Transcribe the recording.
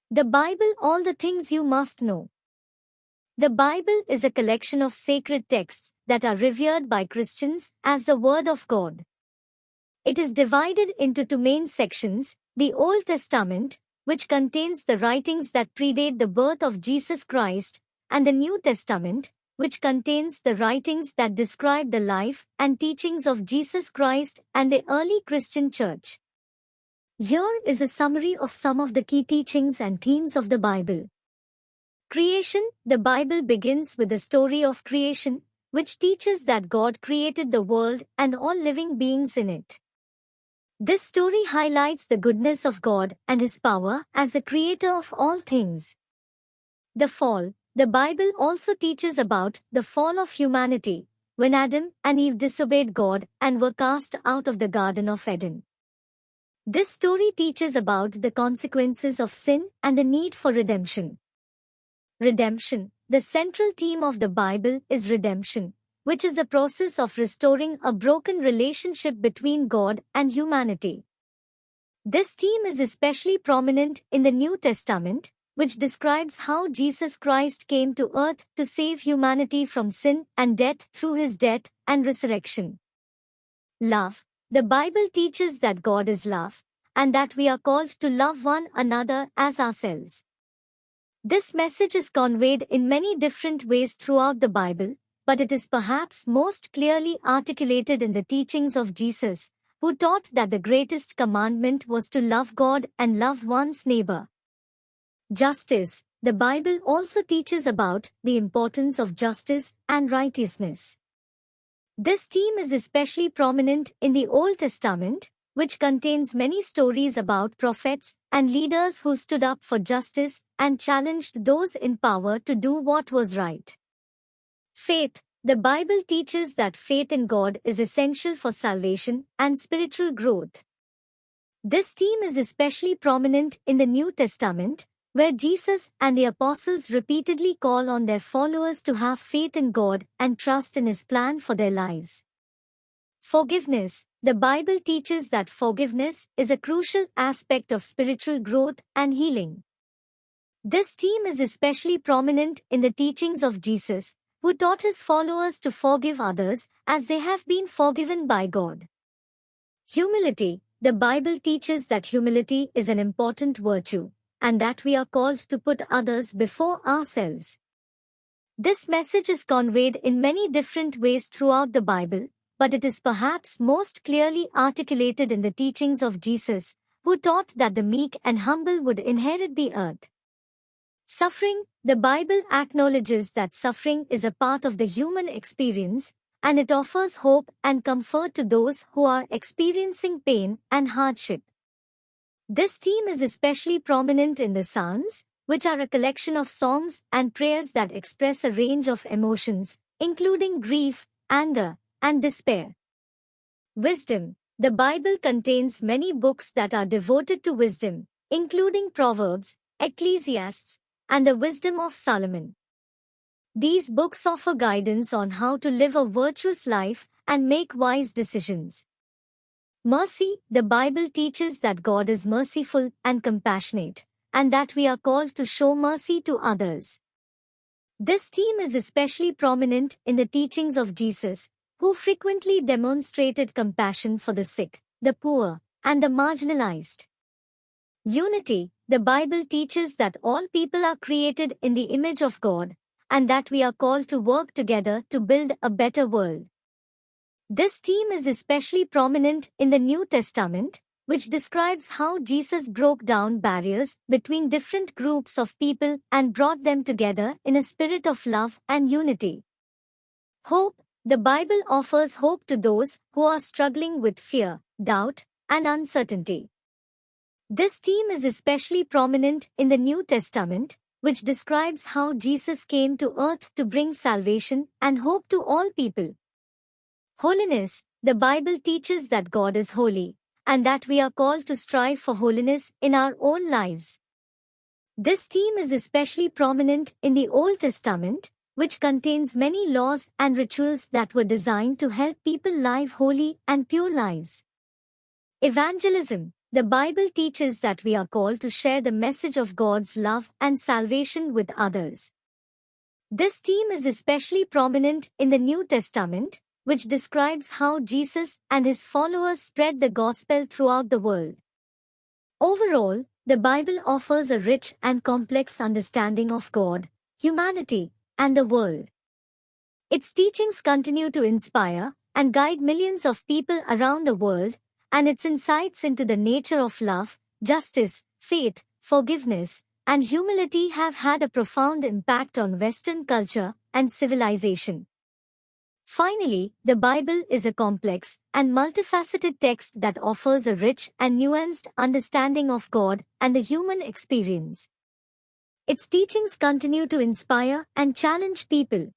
The Bible, all the things you must know. The Bible is a collection of sacred texts that are revered by Christians as the Word of God. It is divided into two main sections: the Old Testament, which contains the writings that predate the birth of Jesus Christ, and the New Testament, which contains the writings that describe the life and teachings of Jesus Christ and the early Christian church. Here is a summary of some of the key teachings and themes of the Bible. Creation. The Bible begins with the story of creation, which teaches that God created the world and all living beings in it. This story highlights the goodness of God and His power as the creator of all things. The fall. The Bible also teaches about the fall of humanity, when Adam and Eve disobeyed God and were cast out of the Garden of Eden. This story teaches about the consequences of sin and the need for redemption. Redemption. The central theme of the Bible is redemption, which is the process of restoring a broken relationship between God and humanity. This theme is especially prominent in the New Testament, which describes how Jesus Christ came to earth to save humanity from sin and death through His death and resurrection. Love. The Bible teaches that God is love, and that we are called to love one another as ourselves. This message is conveyed in many different ways throughout the Bible, but it is perhaps most clearly articulated in the teachings of Jesus, who taught that the greatest commandment was to love God and love one's neighbor. Justice. The Bible also teaches about the importance of justice and righteousness. This theme is especially prominent in the Old Testament, which contains many stories about prophets and leaders who stood up for justice and challenged those in power to do what was right. Faith. The Bible teaches that faith in God is essential for salvation and spiritual growth. This theme is especially prominent in the New Testament, where Jesus and the apostles repeatedly call on their followers to have faith in God and trust in His plan for their lives. Forgiveness. The Bible teaches that forgiveness is a crucial aspect of spiritual growth and healing. This theme is especially prominent in the teachings of Jesus, who taught His followers to forgive others as they have been forgiven by God. Humility. The Bible teaches that humility is an important virtue, and that we are called to put others before ourselves. This message is conveyed in many different ways throughout the Bible, but it is perhaps most clearly articulated in the teachings of Jesus, who taught that the meek and humble would inherit the earth. Suffering. The Bible acknowledges that suffering is a part of the human experience, and it offers hope and comfort to those who are experiencing pain and hardship. This theme is especially prominent in the Psalms, which are a collection of songs and prayers that express a range of emotions, including grief, anger, and despair. Wisdom. The Bible contains many books that are devoted to wisdom, including Proverbs, Ecclesiastes, and the Wisdom of Solomon. These books offer guidance on how to live a virtuous life and make wise decisions. Mercy. The Bible teaches that God is merciful and compassionate, and that we are called to show mercy to others. This theme is especially prominent in the teachings of Jesus, who frequently demonstrated compassion for the sick, the poor, and the marginalized. Unity. The Bible teaches that all people are created in the image of God, and that we are called to work together to build a better world. This theme is especially prominent in the New Testament, which describes how Jesus broke down barriers between different groups of people and brought them together in a spirit of love and unity. Hope. The Bible offers hope to those who are struggling with fear, doubt, and uncertainty. This theme is especially prominent in the New Testament, which describes how Jesus came to earth to bring salvation and hope to all people. Holiness. The Bible teaches that God is holy, and that we are called to strive for holiness in our own lives. This theme is especially prominent in the Old Testament, which contains many laws and rituals that were designed to help people live holy and pure lives. Evangelism. The Bible teaches that we are called to share the message of God's love and salvation with others. This theme is especially prominent in the New Testament, which describes how Jesus and his followers spread the gospel throughout the world. Overall, the Bible offers a rich and complex understanding of God, humanity, and the world. Its teachings continue to inspire and guide millions of people around the world, and its insights into the nature of love, justice, faith, forgiveness, and humility have had a profound impact on Western culture and civilization. Finally, the Bible is a complex and multifaceted text that offers a rich and nuanced understanding of God and the human experience. Its teachings continue to inspire and challenge people,